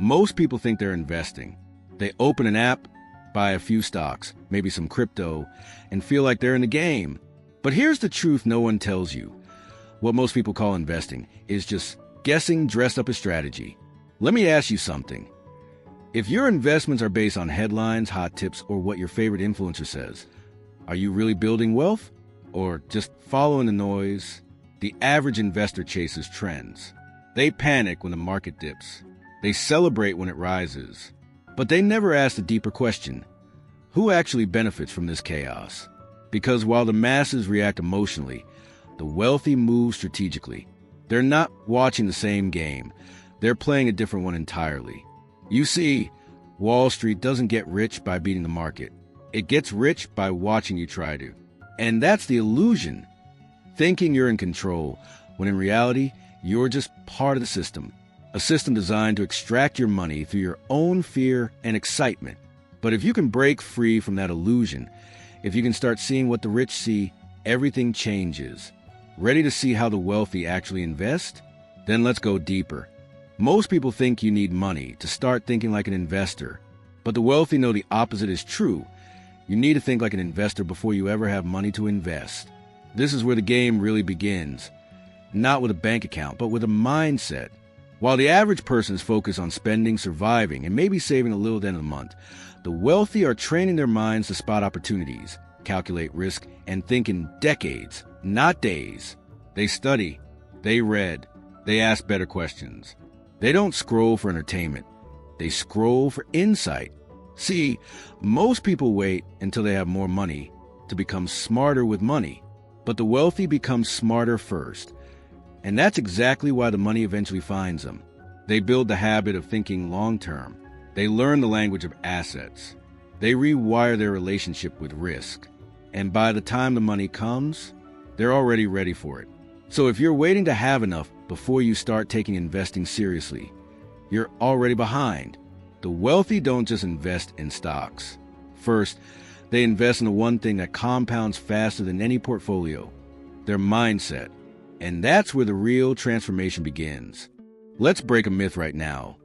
Most people think they're investing. They open an app, buy a few stocks, maybe some crypto, and feel like they're in the game. But here's the truth no one tells you. What most people call investing is just guessing dressed up as strategy. Let me ask you something. If your investments are based on headlines, hot tips, or what your favorite influencer says, are you really building wealth? Or just following the noise? The average investor chases trends. They panic when the market dips. They celebrate when it rises. But they never ask the deeper question: who actually benefits from this chaos? Because while the masses react emotionally, the wealthy move strategically. They're not watching the same game. They're playing a different one entirely. You see, Wall Street doesn't get rich by beating the market. It gets rich by watching you try to. And that's the illusion. Thinking you're in control, when in reality, you're just part of the system. A system designed to extract your money through your own fear and excitement. But if you can break free from that illusion, if you can start seeing what the rich see, everything changes. Ready to see how the wealthy actually invest? Then let's go deeper. Most people think you need money to start thinking like an investor. But the wealthy know the opposite is true. You need to think like an investor before you ever have money to invest. This is where the game really begins. Not with a bank account, but with a mindset. While the average person is focused on spending, surviving, and maybe saving a little at the end of the month, the wealthy are training their minds to spot opportunities, calculate risk, and think in decades, not days. They study, they read, they ask better questions. They don't scroll for entertainment. They scroll for insight. See, most people wait until they have more money to become smarter with money. But the wealthy become smarter first. And that's exactly why the money eventually finds them. They build the habit of thinking long-term. They learn the language of assets. They rewire their relationship with risk. And by the time the money comes, they're already ready for it. So if you're waiting to have enough before you start taking investing seriously, you're already behind. The wealthy don't just invest in stocks. First, they invest in the one thing that compounds faster than any portfolio: their mindset. And that's where the real transformation begins. Let's break a myth right now.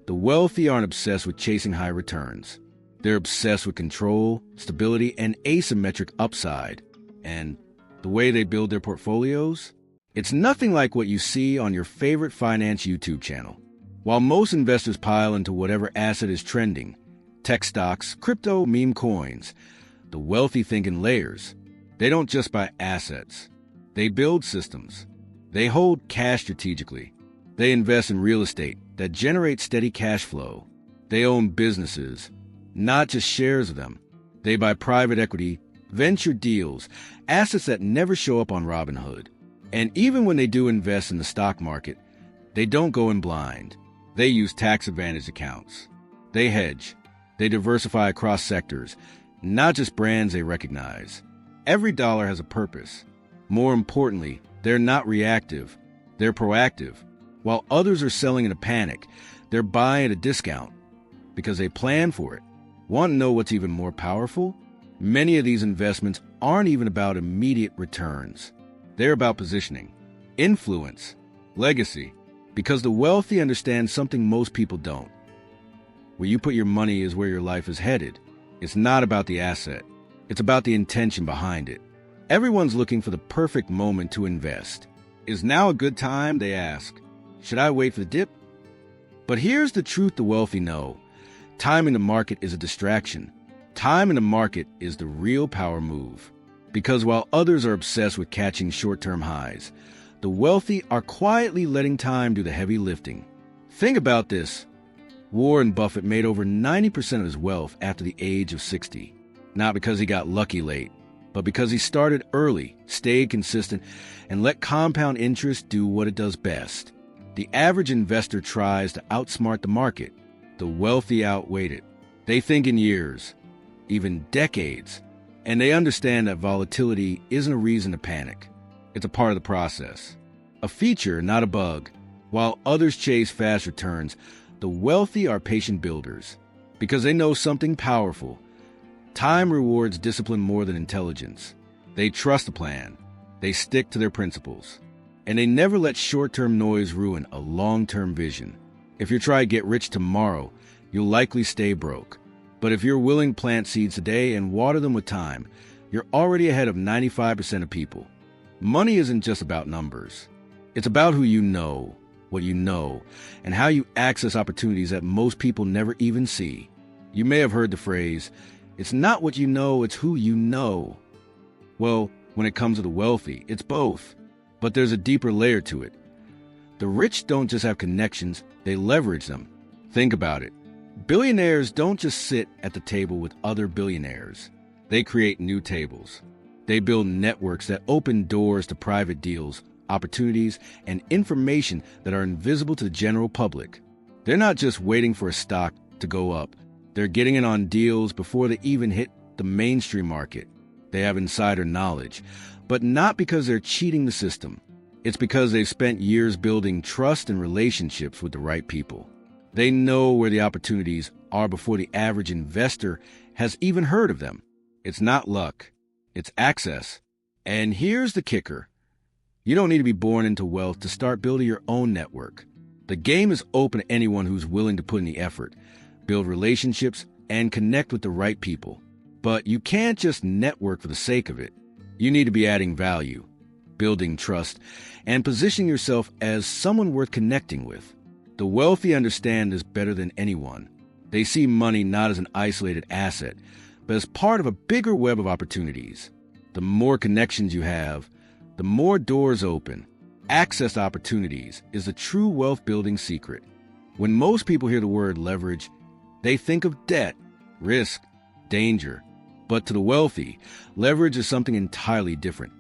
The wealthy aren't obsessed with chasing high returns. They're obsessed with control, stability, and asymmetric upside. And the way they build their portfolios? It's nothing like what you see on your favorite finance YouTube channel. While most investors pile into whatever asset is trending, tech stocks, crypto, meme coins, the wealthy think in layers. They don't just buy assets. They build systems. They hold cash strategically. They invest in real estate that generates steady cash flow. They own businesses, not just shares of them. They buy private equity, venture deals, assets that never show up on Robinhood. And even when they do invest in the stock market, they don't go in blind. They use tax-advantaged accounts. They hedge. They diversify across sectors, not just brands they recognize. Every dollar has a purpose. More importantly, they're not reactive. They're proactive. While others are selling in a panic, they're buying at a discount because they plan for it. Want to know what's even more powerful? Many of these investments aren't even about immediate returns. They're about positioning, influence, legacy, because the wealthy understand something most people don't. Where you put your money is where your life is headed. It's not about the asset. It's about the intention behind it. Everyone's looking for the perfect moment to invest. Is now a good time, they ask. Should I wait for the dip? But here's the truth the wealthy know. Time in the market is a distraction. Time in the market is the real power move. Because while others are obsessed with catching short-term highs, the wealthy are quietly letting time do the heavy lifting. Think about this. Warren Buffett made over 90% of his wealth after the age of 60. Not because he got lucky late, but because he started early, stayed consistent, and let compound interest do what it does best. The average investor tries to outsmart the market. The wealthy outweight it. They think in years, even decades, and they understand that volatility isn't a reason to panic. It's a part of the process. A feature, not a bug. While others chase fast returns, the wealthy are patient builders because they know something powerful. Time rewards discipline more than intelligence. They trust the plan. They stick to their principles. And they never let short-term noise ruin a long-term vision. If you try to get rich tomorrow, you'll likely stay broke. But if you're willing to plant seeds today and water them with time, you're already ahead of 95% of people. Money isn't just about numbers. It's about who you know, what you know, and how you access opportunities that most people never even see. You may have heard the phrase, "It's not what you know, it's who you know." Well, when it comes to the wealthy, it's both. But there's a deeper layer to it. The rich don't just have connections, they leverage them. Think about it. Billionaires don't just sit at the table with other billionaires. They create new tables. They build networks that open doors to private deals, opportunities, and information that are invisible to the general public. They're not just waiting for a stock to go up. They're getting in on deals before they even hit the mainstream market. They have insider knowledge, but not because they're cheating the system. It's because they've spent years building trust and relationships with the right people. They know where the opportunities are before the average investor has even heard of them. It's not luck. It's access. And here's the kicker. You don't need to be born into wealth to start building your own network. The game is open to anyone who's willing to put in the effort, build relationships, and connect with the right people. But you can't just network for the sake of it. You need to be adding value, building trust, and positioning yourself as someone worth connecting with. The wealthy understand this better than anyone. They see money not as an isolated asset, but as part of a bigger web of opportunities. The more connections you have, the more doors open. Access to opportunities is the true wealth-building secret. When most people hear the word leverage, they think of debt, risk, danger. But to the wealthy, leverage is something entirely different.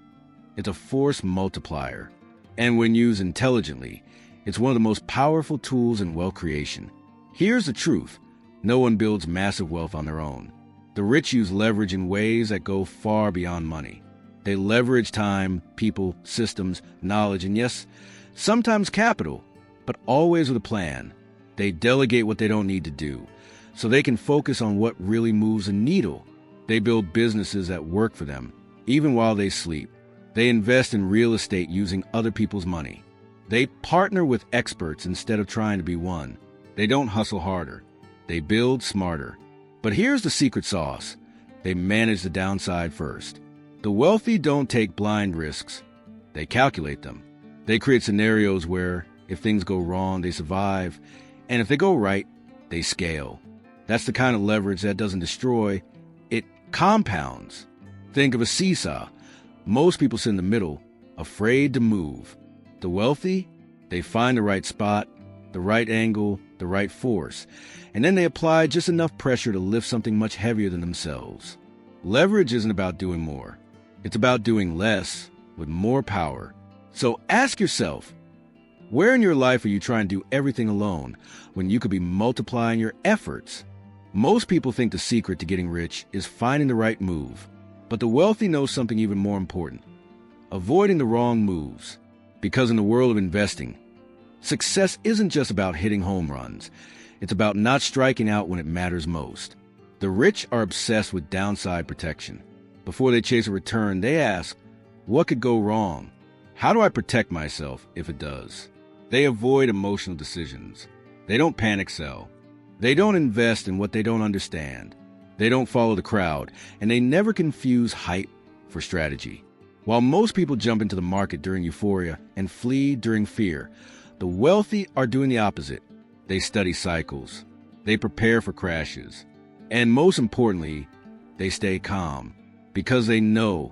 It's a force multiplier. And when used intelligently, it's one of the most powerful tools in wealth creation. Here's the truth. No one builds massive wealth on their own. The rich use leverage in ways that go far beyond money. They leverage time, people, systems, knowledge, and yes, sometimes capital, but always with a plan. They delegate what they don't need to do, so they can focus on what really moves the needle. They build businesses that work for them, even while they sleep. They invest in real estate using other people's money. They partner with experts instead of trying to be one. They don't hustle harder. They build smarter. But here's the secret sauce. They manage the downside first. The wealthy don't take blind risks. They calculate them. They create scenarios where, if things go wrong, they survive. And if they go right, they scale. That's the kind of leverage that doesn't destroy, it compounds. Think of a seesaw. Most people sit in the middle, afraid to move. The wealthy, they find the right spot, the right angle, the right force, and then they apply just enough pressure to lift something much heavier than themselves. Leverage isn't about doing more. It's about doing less with more power. So ask yourself, where in your life are you trying to do everything alone when you could be multiplying your efforts? Most people think the secret to getting rich is finding the right move. But the wealthy know something even more important: avoiding the wrong moves. Because in the world of investing, success isn't just about hitting home runs. It's about not striking out when it matters most. The rich are obsessed with downside protection. Before they chase a return, they ask, what could go wrong? How do I protect myself if it does? They avoid emotional decisions. They don't panic sell. They don't invest in what they don't understand. They don't follow the crowd, and they never confuse hype for strategy. While most people jump into the market during euphoria and flee during fear, the wealthy are doing the opposite. They study cycles. They prepare for crashes. And most importantly, they stay calm because they know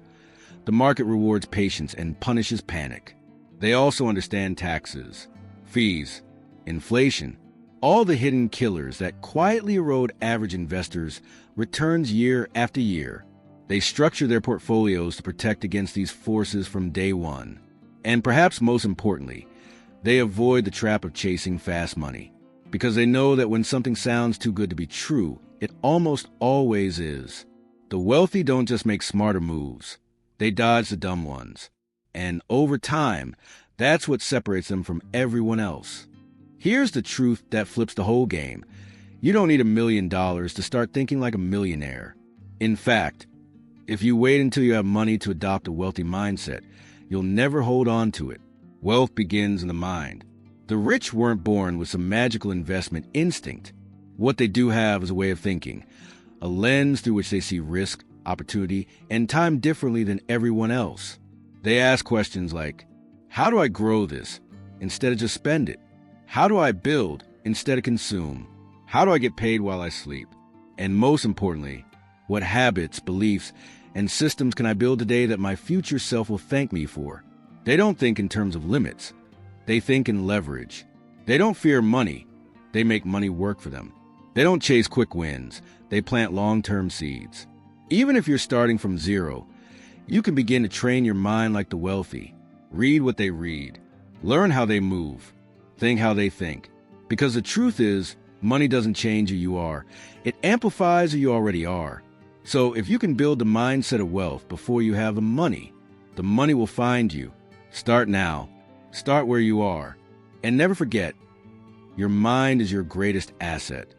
the market rewards patience and punishes panic. They also understand taxes, fees, inflation, all the hidden killers that quietly erode average investors' returns year after year. They structure their portfolios to protect against these forces from day one. And perhaps most importantly, they avoid the trap of chasing fast money, because they know that when something sounds too good to be true, it almost always is. The wealthy don't just make smarter moves. They dodge the dumb ones. And over time, that's what separates them from everyone else. Here's the truth that flips the whole game. You don't need $1 million to start thinking like a millionaire. In fact, if you wait until you have money to adopt a wealthy mindset, you'll never hold on to it. Wealth begins in the mind. The rich weren't born with some magical investment instinct. What they do have is a way of thinking, a lens through which they see risk, opportunity, and time differently than everyone else. They ask questions like, how do I grow this instead of just spend it? How do I build instead of consume? How do I get paid while I sleep? And most importantly, what habits, beliefs, and systems can I build today that my future self will thank me for? They don't think in terms of limits. They think in leverage. They don't fear money. They make money work for them. They don't chase quick wins. They plant long-term seeds. Even if you're starting from zero, you can begin to train your mind like the wealthy. Read what they read. Learn how they move. Think how they think. Because the truth is, money doesn't change who you are. It amplifies who you already are. So if you can build the mindset of wealth before you have the money will find you. Start now. Start where you are. And never forget, your mind is your greatest asset.